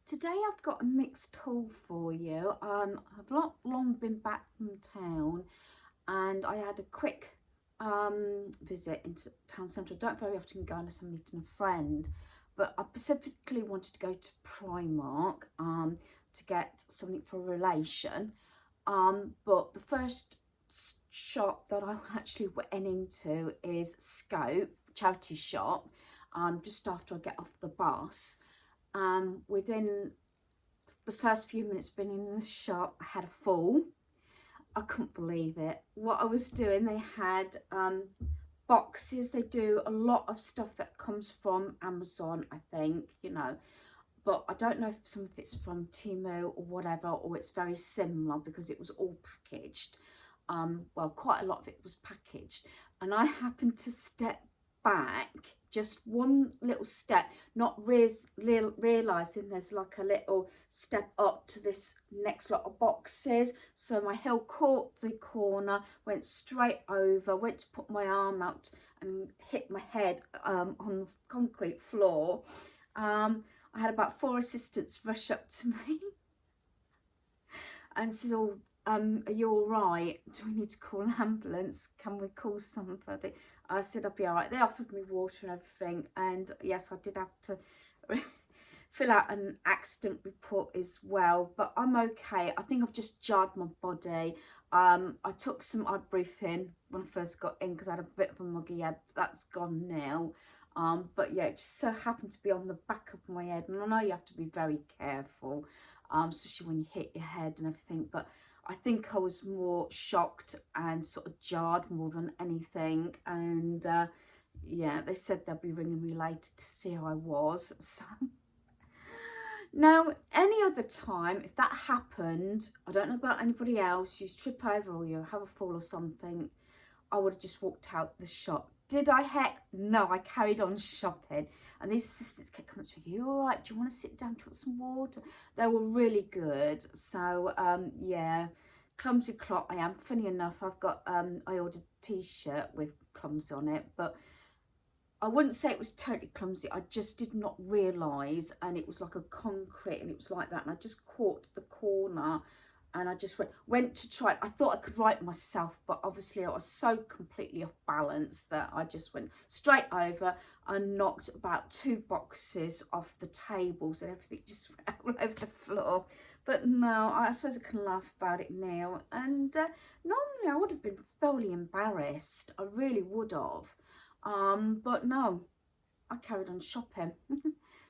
Today I've got a mixed haul for you. I've not long been back from town and I had a quick visit into town centre. I don't very often go unless I'm meeting a friend, but I specifically wanted to go to Primark to get something for a relation. But the first shop that I actually went into is Scope, charity shop, just after I get off the bus. Within the first few minutes being in the shop, I had a fall. I couldn't believe it. What I was doing, they had boxes. They do a lot of stuff that comes from Amazon, I think, but I don't know if some of it's from Temu or whatever, or it's very similar because it was all packaged. Well, quite a lot of it was packaged, and I happened to step back just one little step, not realizing there's like a little step up to this next lot of boxes. So my heel caught the corner, went straight over, went to put my arm out and hit my head on the concrete floor. I had about 4 assistants rush up to me and said, "Oh, are you all right? Do we need to call an ambulance? Can we call somebody?" I said I'll be all right. They offered me water and everything, and yes, I did have to fill out an accident report as well, but I'm okay. I think I've just jarred my body. I took some ibuprofen when I first got in because I had a bit of a muggy head. That's gone now. But yeah, it just so happened to be on the back of my head, and I know you have to be very careful, especially when you hit your head and everything, but I think I was more shocked and sort of jarred more than anything. And yeah, they said they'll be ringing me later to see how I was. So now, any other time, if that happened, I don't know about anybody else, you trip over or you have a fall or something, I would have just walked out the shop. Did I? Heck no, I carried on shopping. And these assistants kept coming to me, "You all right? Do you want to sit down to get some water?" They were really good. So, yeah, clumsy clot I am. Funny enough, I've got, I ordered a t-shirt with clumsy on it, but I wouldn't say it was totally clumsy. I just did not realise, and it was like a concrete, and it was like that, and I just caught the corner, and I just went to try it. I thought I could right myself, but obviously I was so completely off balance that I just went straight over and knocked about 2 boxes off the tables, and everything just went all over the floor. But no, I suppose I can laugh about it now. And normally I would have been thoroughly embarrassed. I really would have. But no, I carried on shopping.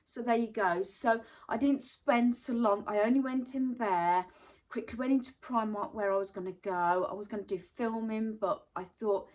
So there you go. So I didn't spend so long. I only went in there, quickly went into Primark where I was going to go. I was going to do filming, but I thought,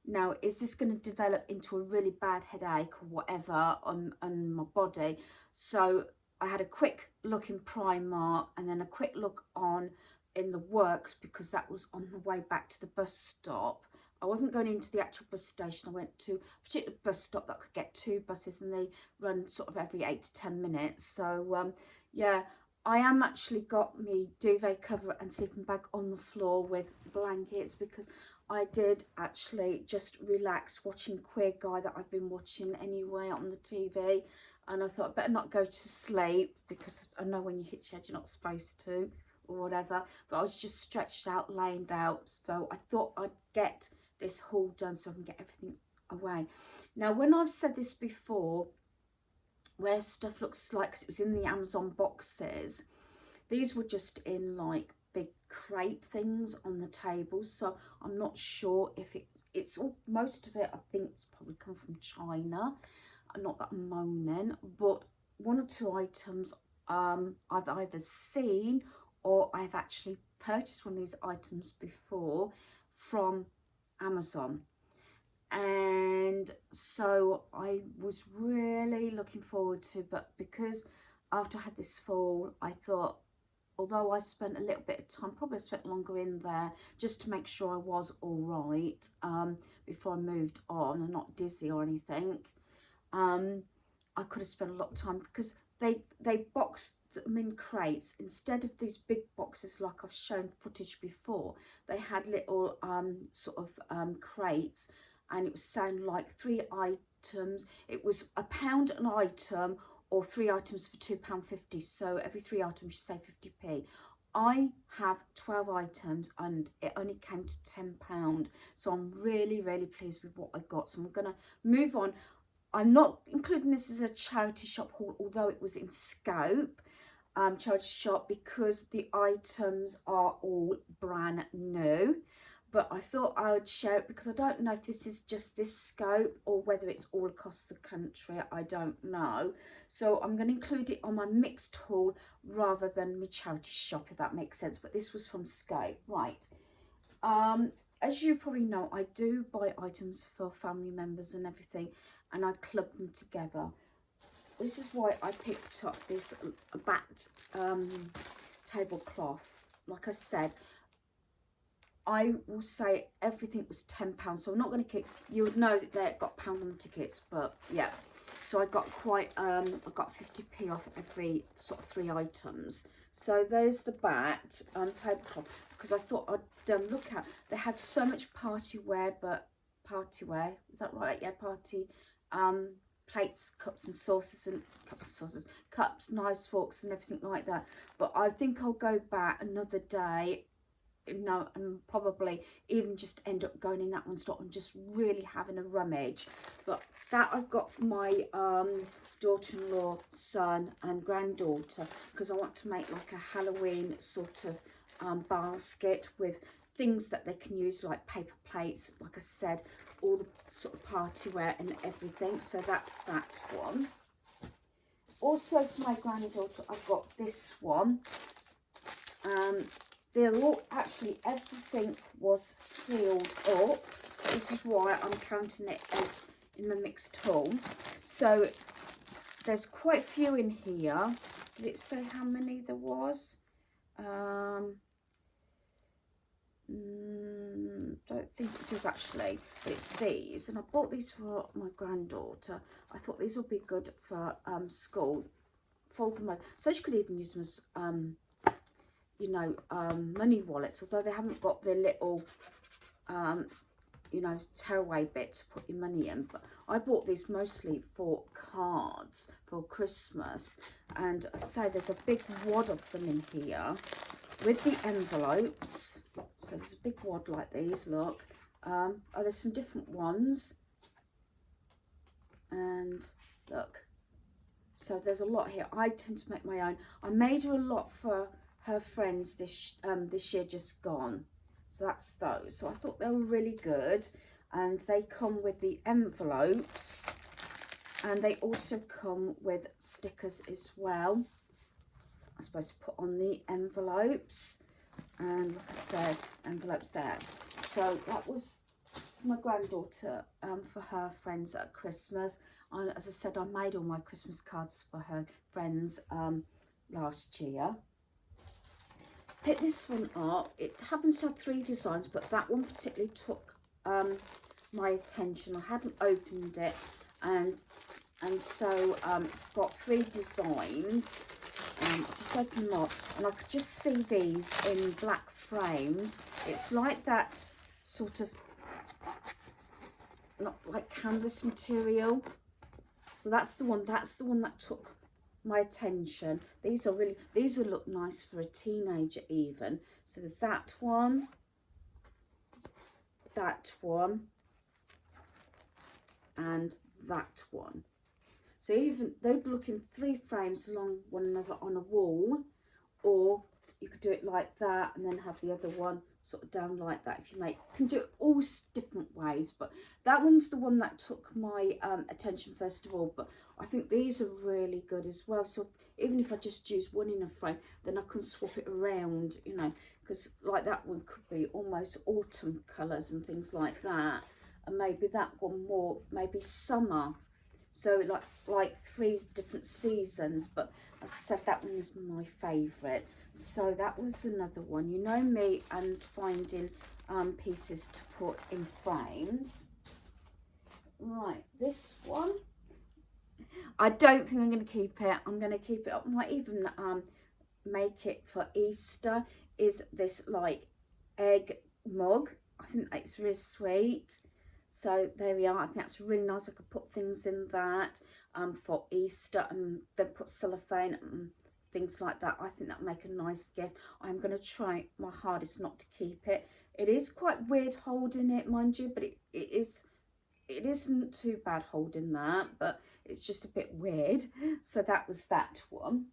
now, is this going to develop into a really bad headache or whatever on my body? So I had a quick look in Primark and then a quick look on in the Works, because that was on the way back to the bus stop. I wasn't going into the actual bus station. I went to a particular bus stop that could get 2 buses, and they run sort of every 8 to 10 minutes. So yeah, I am actually got me duvet cover and sleeping bag on the floor with blankets, because I did actually just relax watching Queer Guy that I've been watching anyway on the TV, and I thought I better not go to sleep, because I know when you hit your head you're not supposed to or whatever, but I was just stretched out, laying out. So I thought I'd get this haul done so I can get everything away. Now, when I've said this before, where stuff looks like, 'cause it was in the Amazon boxes, these were just in like big crate things on the table, so I'm not sure if it's all, most of it I think it's probably come from China. Not that I'm moaning, but 1 or 2 items I've either seen or I've actually purchased one of these items before from Amazon. And so I was really looking forward to, but because after I had this fall, I thought, although I spent a little bit of time, probably spent longer in there just to make sure I was all right before I moved on and not dizzy or anything, I could have spent a lot of time, because they boxed them in crates instead of these big boxes like I've shown footage before. They had little sort of crates, and it was saying like 3 items. It was £1 an item, or 3 items for £2.50. So every 3 items you save 50p. I have 12 items and it only came to £10. So I'm really, really pleased with what I got. So I'm going to move on. I'm not including this as a charity shop haul, although it was in scope. Charity shop, because the items are all brand new, but I thought I would share it because I don't know if this is just this scope or whether it's all across the country. I don't know, so I'm going to include it on my mixed haul rather than my charity shop, if that makes sense. But this was from scope. Right, as you probably know, I do buy items for family members and everything, and I club them together. This is why I picked up this backed tablecloth. Like I said, I will say everything was £10, so I'm not going to keep. You would know that they got pound on the tickets, but yeah. So I got quite. I got 50p off every sort of 3 items. So there's the backed tablecloth, because I thought I'd look at. They had so much party wear, is that right? Yeah, party. Plates, cups and saucers, cups, knives, forks and everything like that. But I think I'll go back another day, you know, and probably even just end up going in that one store and just really having a rummage. But that I've got for my daughter-in-law, son and granddaughter, because I want to make like a Halloween sort of basket with things that they can use, like paper plates, like I said, all the sort of party wear and everything. So that's that one. Also for my granddaughter, I've got this one. They're all, actually everything was sealed up. This is why I'm counting it as in the mixed haul. So there's quite a few in here. Did it say how many there was? Don't think it does actually, but it's these, and I bought these for my granddaughter. I thought these would be good for school. Fold them over, so she could even use them as you know, money wallets, although they haven't got the little you know, tearaway bit to put your money in. But I bought these mostly for cards for Christmas, and I say there's a big wad of them in here with the envelopes. So there's a big wad like these, look. Oh, there's some different ones, and look, so there's a lot here. I tend to make my own. I made her a lot for her friends this year just gone, so that's those. So I thought they were really good, and they come with the envelopes, and they also come with stickers as well. I'm supposed to put on the envelopes, and like I said, envelopes there. So that was my granddaughter for her friends at Christmas. As I said, I made all my Christmas cards for her friends last year. Pick this one up. It happens to have 3 designs, but that one particularly took my attention. I hadn't opened it, and so it's got 3 designs. I'll just open them up, and I could just see these in black frames. It's like that sort of, not like canvas material. So that's the one that took my attention. These will look nice for a teenager even. So there's that one, and that one. So even they'd look in 3 frames along one another on a wall, or you could do it like that and then have the other one sort of down like that. If you can do it all different ways, but that one's the one that took my attention first of all. But I think these are really good as well. So even if I just use one in a frame, then I can swap it around, you know, because like that one could be almost autumn colours and things like that, and maybe that one more maybe summer. So like 3 different seasons, but as I said, that one is my favourite. So that was another one. You know me and finding pieces to put in frames. Right, this one, I don't think I'm going to keep it. I'm going to keep it up. I might even make it for Easter. Is this like egg mug? I think it's really sweet. So there we are. I think that's really nice. I could put things in that. for Easter, and then put cellophane and things like that. I think that make a nice gift. I'm going to try my hardest not to keep it. It is quite weird holding it, mind you, but it isn't too bad holding that, but it's just a bit weird. So that was that one.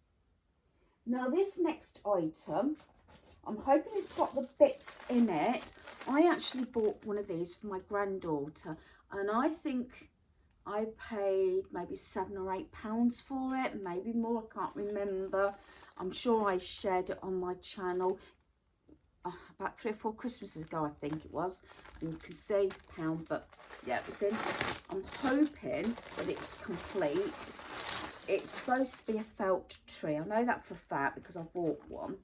Now this next item, I'm hoping it's got the bits in it. I actually bought one of these for my granddaughter, and I think I paid maybe £7 or £8 for it, maybe more, I can't remember. I'm sure I shared it on my channel about 3 or 4 Christmases ago, I think it was. And you can see pound, but yeah, it was in. I'm hoping that it's complete. It's supposed to be a felt tree. I know that for a fact because I bought one.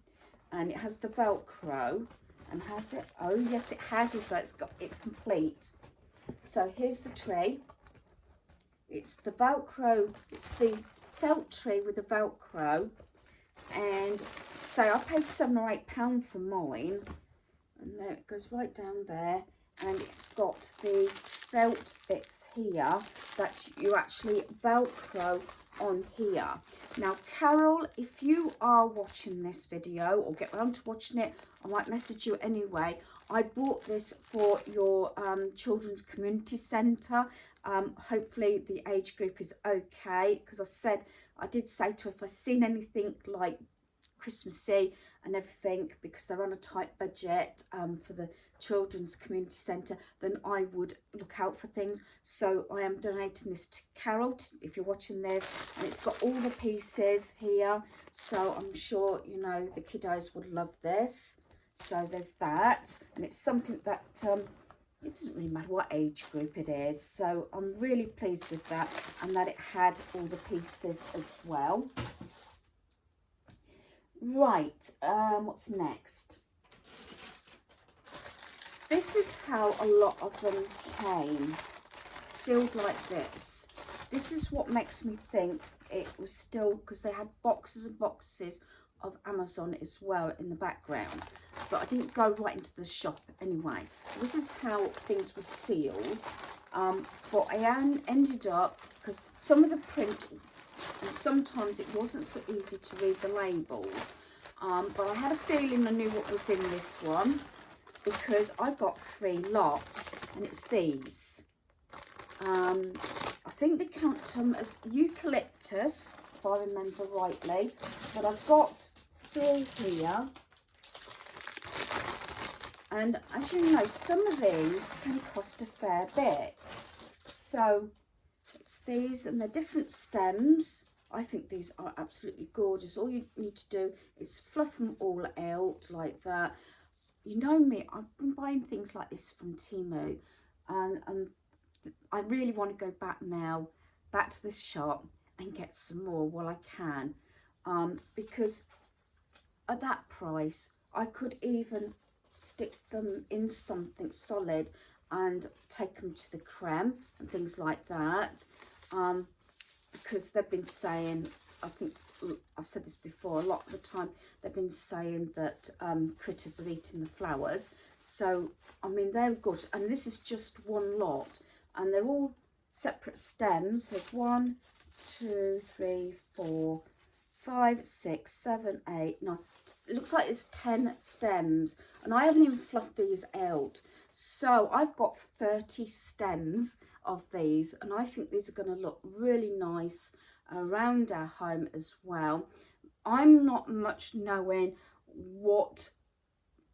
And it has the Velcro. And has it? Oh yes, it has as well. It's complete. So here's the tree. It's the Velcro. It's the felt tree with the Velcro. And so I paid £7 or £8 for mine. And there it goes right down there. And it's got the felt bits here that you actually Velcro on here. Now Carol, if you are watching this video or get around to watching it, I might message you anyway. I bought this for your children's community centre. Hopefully the age group is okay, because I did say to her if I seen anything like Christmassy and everything, because they're on a tight budget for the children's community centre, then I would look out for things. So I am donating this to Carol, if you're watching this, and it's got all the pieces here, so I'm sure, you know, the kiddos would love this. So there's that, and it's something that it doesn't really matter what age group it is, so I'm really pleased with that, and that it had all the pieces as well. Right, what's next? This is how a lot of them came, sealed like this. This is what makes me think it was still, because they had boxes and boxes of Amazon as well in the background. But I didn't go right into the shop anyway. This is how things were sealed. But I ended up, because some of the print, and sometimes it wasn't so easy to read the labels. But I had a feeling I knew what was in this one, because I got 3 lots, and it's these. I think they count them as eucalyptus, if I remember rightly, but I've got 3 here. And as you know, some of these can cost a fair bit. So it's these, and they're different stems. I think these are absolutely gorgeous. All you need to do is fluff them all out like that. You know me, I've been buying things like this from Temu, and I really want to go back now, back to the shop and get some more while I can, because at that price, I could even stick them in something solid and take them to the creme and things like that, because they've been saying, I think I've said this before, a lot of the time they've been saying that critters are eating the flowers. So I mean, they're good, and this is just one lot, and they're all separate stems. There's 1, 2, 3, 4, 5, 6, 7, 8, 9. It looks like there's 10 stems, and I haven't even fluffed these out. So I've got 30 stems of these, and I think these are going to look really nice around our home as well. I'm not much knowing what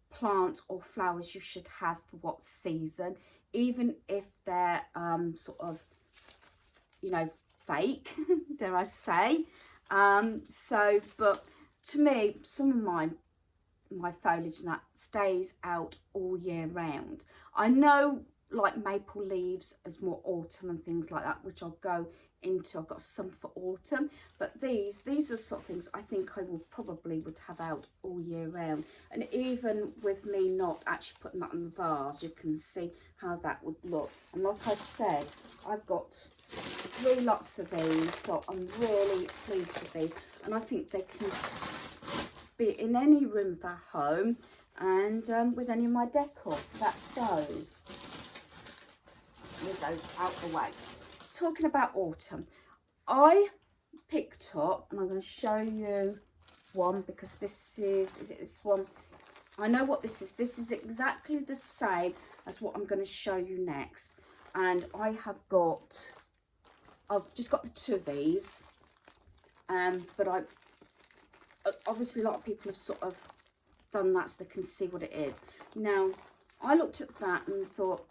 plants or flowers you should have for what season, even if they're sort of, you know, fake, dare I say. But to me, some of my foliage and that stays out all year round. I know, like maple leaves as more autumn and things like that, which I'll go into. I've got some for autumn, but these are the sort of things I think I will probably would have out all year round. And even with me not actually putting that in the vase, you can see how that would look. And like I said, I've got 3 lots of these, so I'm really pleased with these, and I think they can be in any room of our home, and with any of my decor. So that's those. Move those out the way. Talking about autumn, I picked up, and I'm going to show you one, because this is it this one? I know what this is. This is exactly the same as what I'm going to show you next. And I've just got the 2 of these. But obviously a lot of people have sort of done that so they can see what it is. Now, I looked at that and thought,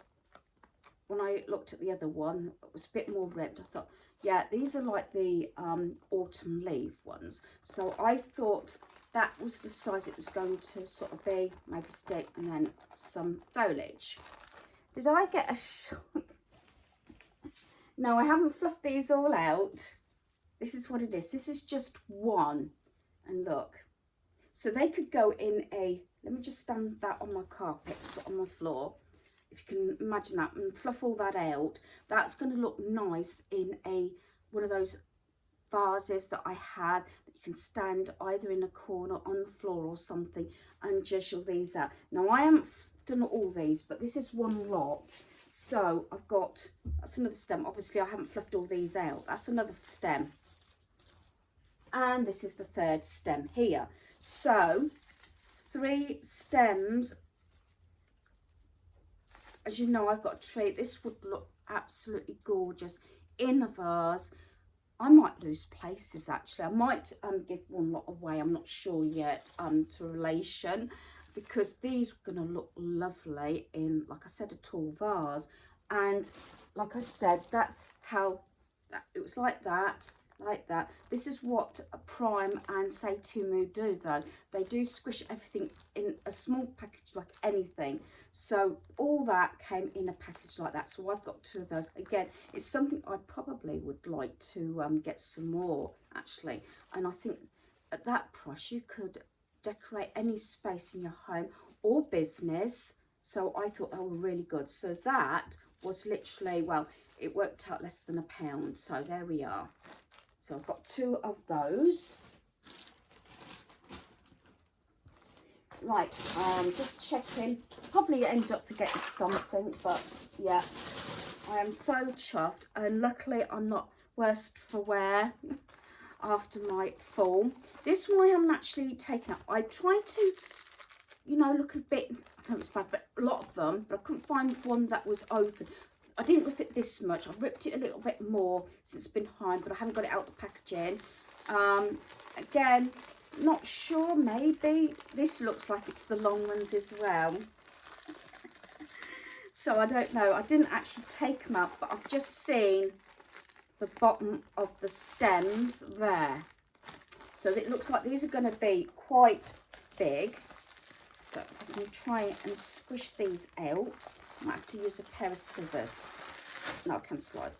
when I looked at the other one, it was a bit more ribbed. I thought, yeah, these are like the autumn leaf ones. So I thought that was the size it was going to sort of be, maybe stick and then some foliage. Did I get a shock? No, I haven't fluffed these all out. This is what it is. This is just one. And look, so they could go in a, let me just stand that on my carpet, so on my floor. If you can imagine that, and fluff all that out, that's going to look nice in one of those vases that I had, that you can stand either in a corner on the floor or something and jiggle these out. Now, I haven't done all these, but this is one lot. So I've got, that's another stem. Obviously, I haven't fluffed all these out. That's another stem. And this is the 3rd stem here. So 3 stems. As you know, I've got a tree. This would look absolutely gorgeous in a vase. I might lose places, actually. I might give one lot away. I'm not sure yet to a relation, because these are going to look lovely in, like I said, a tall vase. And like I said, that's how it was, like that. Like that. This is what Prime and Say Tumu do, though. They do squish everything in a small package like anything. So all that came in a package like that. So I've got 2 of those. Again, it's something I probably would like to get some more, actually. And I think at that price you could decorate any space in your home or business. So I thought they were really good. So that was literally, well, it worked out less than £1. So there we are. So I've got 2 of those. Right, just checking. Probably end up forgetting something, but yeah, I am so chuffed. And luckily I'm not worst for wear after my fall. This one I haven't actually taken up. I tried to, you know, look a bit, I know it's bad, but a lot of them, but I couldn't find one that was open. I didn't rip it this much. I ripped it a little bit more since it's been home, but I haven't got it out the packaging. Again, not sure, maybe. This looks like it's the long ones as well. So I don't know. I didn't actually take them out, but I've just seen the bottom of the stems there. So it looks like these are going to be quite big. So if I can try and squish these out. I might have to use a pair of scissors. No, I can slide.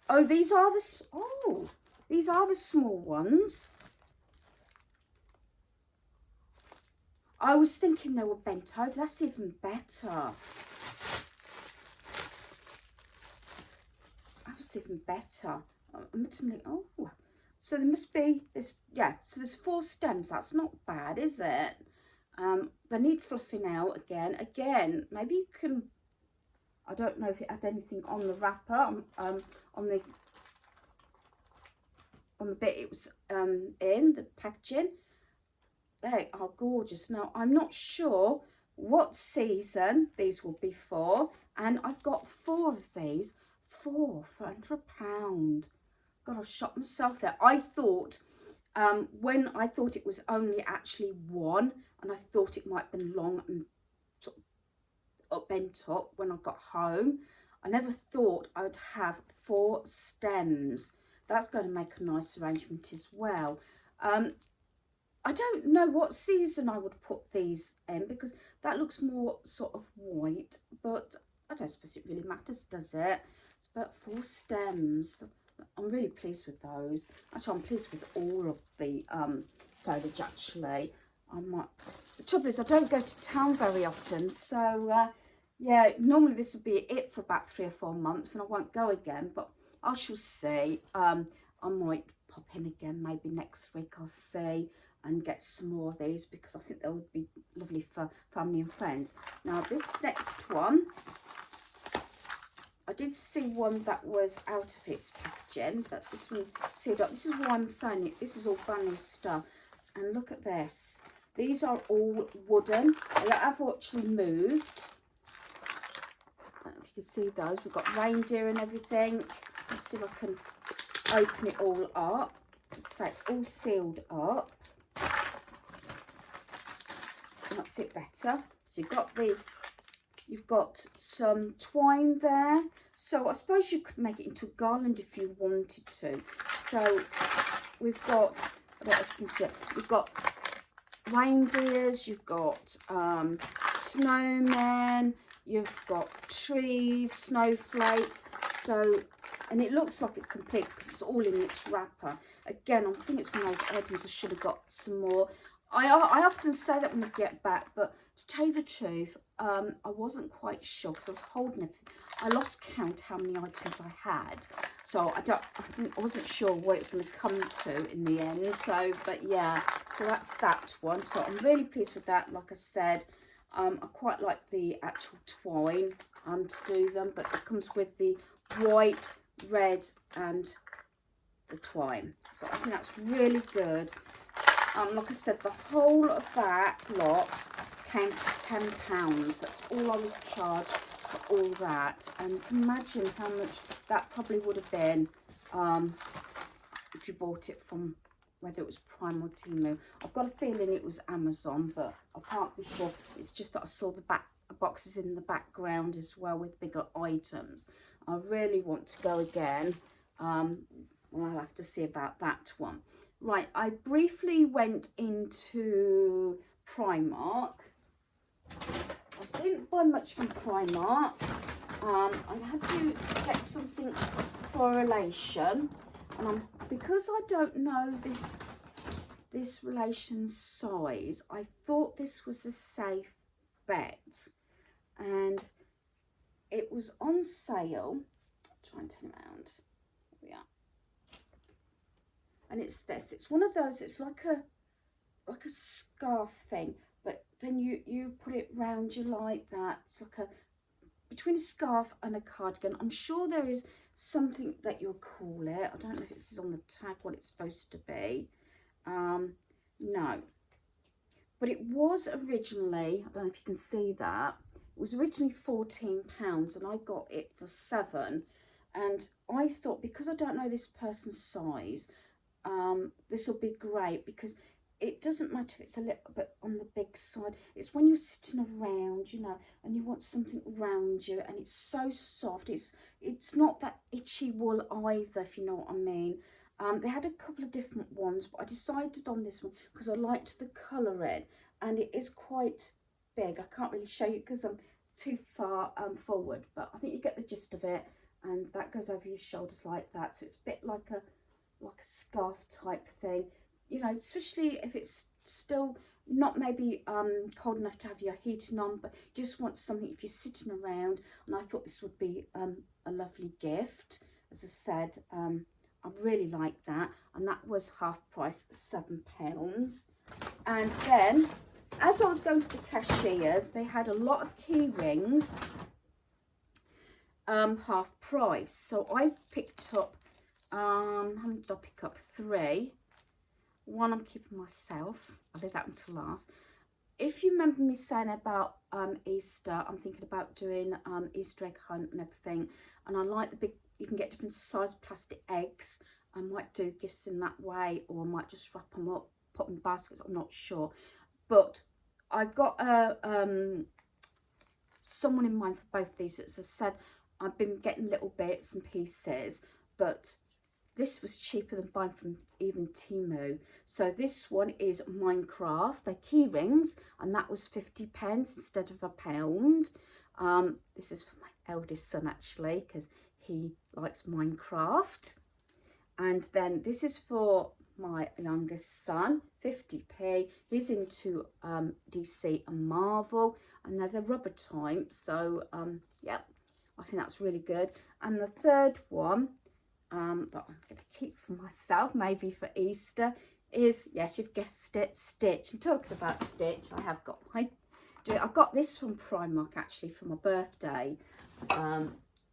Oh, these are the small ones. I was thinking they were bent over. That's even better. That was even better. Oh, so there must be this. Yeah, so there's 4 stems. That's not bad, is it? They need fluffing out again. Again, maybe you can, I don't know if it had anything on the wrapper, on the bit it was in, the packaging. They are gorgeous. Now, I'm not sure what season these will be for, and I've got 4 of these, 4 for £100. God, I've shot myself there. I thought, when I thought it was only actually 1, and I thought it might have been long and sort of bent up when I got home, I never thought I would have 4 stems. That's going to make a nice arrangement as well. I don't know what season I would put these in, because that looks more sort of white, but I don't suppose it really matters, does it? It's about 4 stems. I'm really pleased with those. Actually, I'm pleased with all of the foliage, actually. The trouble is I don't go to town very often, so yeah, normally this would be it for about 3 or 4 months and I won't go again, but I shall see. I might pop in again maybe next week, I'll see, and get some more of these, because I think they would be lovely for family and friends. Now this next one, I did see one that was out of its packaging, but this one sealed up. This is why I'm saying it. This is all brand new stuff. And look at this. These are all wooden. They have actually moved. I don't know if you can see those. We've got reindeer and everything. Let's see if I can open it all up. So it's all sealed up. That's it better. So you've got some twine there. So I suppose you could make it into a garland if you wanted to. So we've got, I don't know if you can see it, we've got reindeers, you've got snowmen, you've got trees, snowflakes. So, and it looks like it's complete because it's all in its wrapper. Again, I think it's one of those items I should have got some more. I often say that when I get back, but to tell you the truth, I wasn't quite sure because I was holding everything. I lost count how many items I had, so I wasn't sure what it was going to come to in the end. So, but yeah, so that's that one. So I'm really pleased with that. Like I said, I quite like the actual twine to do them, but it comes with the white, red, and the twine. So I think that's really good. Like I said, the whole of that lot came to £10. That's all I was charged for all that. And imagine how much that probably would have been if you bought it from, whether it was Prime or Temu. I've got a feeling it was Amazon, but I can't be sure. It's just that I saw the boxes in the background as well with bigger items. I really want to go again. Well, I'll have to see about that one. Right, I briefly went into Primark. I didn't buy much from Primark. I had to get something for a relation, and because I don't know this relation's size, I thought this was a safe bet, and it was on sale. Try and turn around. Here we are. And it's this. It's one of those. It's like a scarf thing, but then you put it round you like that. It's like between a scarf and a cardigan. I'm sure there is something that you'll call it. I don't know if it says on the tag what it's supposed to be. No, but it was originally, I don't know if you can see that, it was originally £14 and I got it for £7. And I thought, because I don't know this person's size, this will be great, because it doesn't matter if it's a little bit on the big side. It's when you're sitting around, you know, and you want something around you, and it's so soft. It's not that itchy wool either, if you know what I mean. They had a couple of different ones, but I decided on this one because I liked the colouring, and it is quite big. I can't really show you because I'm too far forward, but I think you get the gist of it, and that goes over your shoulders like that. So it's a bit like a scarf type thing, you know, especially if it's still not maybe cold enough to have your heating on, but you just want something if you're sitting around. And I thought this would be a lovely gift. As I said, I really like that, and that was half price, £7. And then as I was going to the cashiers, they had a lot of key rings half price. So I picked up how many did I pick up? 3. One I'm keeping myself. I'll leave that until last. If you remember me saying about Easter, I'm thinking about doing Easter egg hunt and everything, and I like the big, you can get different size plastic eggs. I might do gifts in that way, or I might just wrap them up, put them in baskets, I'm not sure. But I got someone in mind for both of these. As I said, I've been getting little bits and pieces, but this was cheaper than buying from even Temu. So this one is Minecraft. They're key rings, and that was 50p instead of £1. This is for my eldest son actually, because he likes Minecraft. And then this is for my youngest son, 50p. He's into DC and Marvel, and they're the rubber type. So yeah, I think that's really good. And the third one that I'm going to keep for myself, maybe for Easter, is, yes, you've guessed it, Stitch. And talking about Stitch, I have got I got this from Primark actually for my birthday.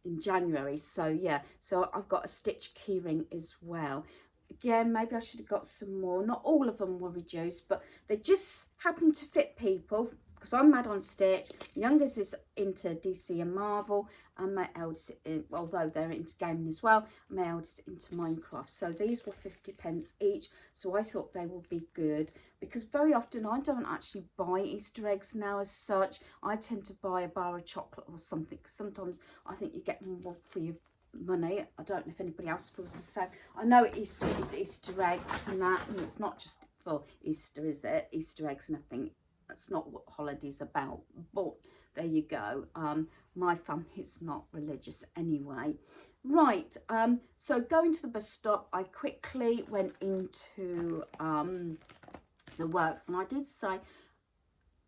in January. So yeah, so I've got a stitch keyring as well. Again, maybe I should have got some more. Not all of them were reduced, but they just happen to fit people, because I'm mad on Stitch. My youngest is into DC and Marvel, and my eldest, although they're into gaming as well, my eldest into Minecraft. So these were 50p each, so I thought they would be good, because very often I don't actually buy Easter eggs now as such. I tend to buy a bar of chocolate or something, because sometimes I think you get more for your money. I don't know if anybody else feels the same. I know Easter is Easter eggs and that, and it's not just for Easter, is it? Easter eggs and everything. That's not what holiday's about, but there you go. My family's not religious anyway. Right, so going to the bus stop, I quickly went into the works, and I did say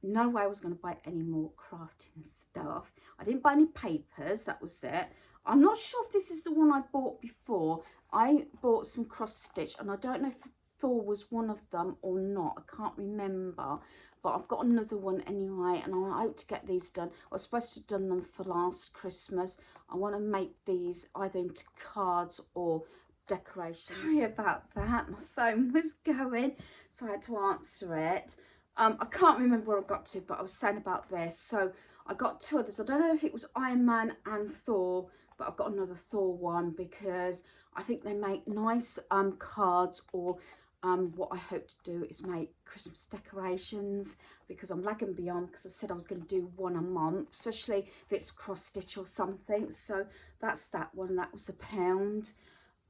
no way I was going to buy any more crafting stuff. I didn't buy any papers, that was it. I'm not sure if this is the one I bought before. I bought some cross stitch, and I don't know if Thor was one of them or not. I can't remember, but I've got another one anyway, and I hope to get these done. I was supposed to have done them for last Christmas. I want to make these either into cards or decoration. Sorry about that, my phone was going, so I had to answer it. I can't remember where I got to, but I was saying about this. So I got two others. I don't know if it was Iron Man and Thor, but I've got another Thor one, because I think they make nice cards, or what I hope to do is make Christmas decorations, because I'm lagging behind, because I said I was going to do one a month, especially if it's cross stitch or something. So that's that one. That was £1.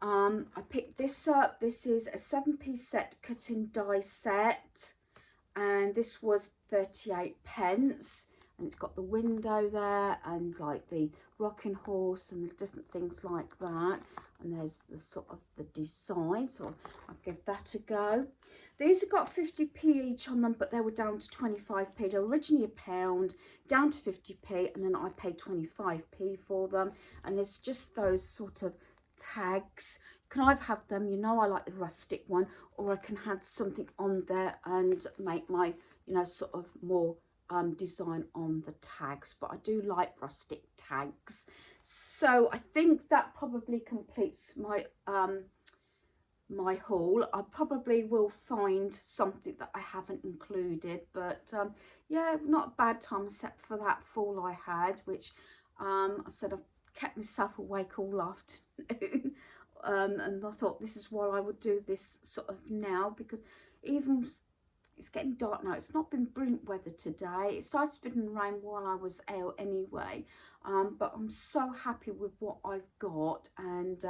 I picked this up. This is a 7-piece set cut and die set, and this was 38p, and it's got the window there, and like the rocking horse and the different things like that, and there's the sort of the design, so I'll give that a go. These have got 50p each on them, but they were down to 25p. They were originally £1, down to 50p, and then I paid 25p for them. And it's just those sort of tags. You can either have them, you know, I like the rustic one, or I can add something on there and make my, you know, sort of more design on the tags. But I do like rustic tags. So I think that probably completes my my haul. I probably will find something that I haven't included, but yeah, not a bad time except for that fall I had, which I said I've kept myself awake all afternoon. And I thought this is why I would do this sort of now, because even it's getting dark now. It's not been brilliant weather today. It started spitting rain while I was out anyway, but I'm so happy with what I've got, and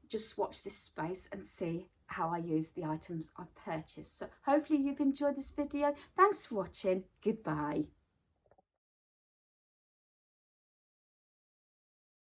just watch this space and see how I use the items I've purchased. So hopefully you've enjoyed this video. Thanks for watching. Goodbye.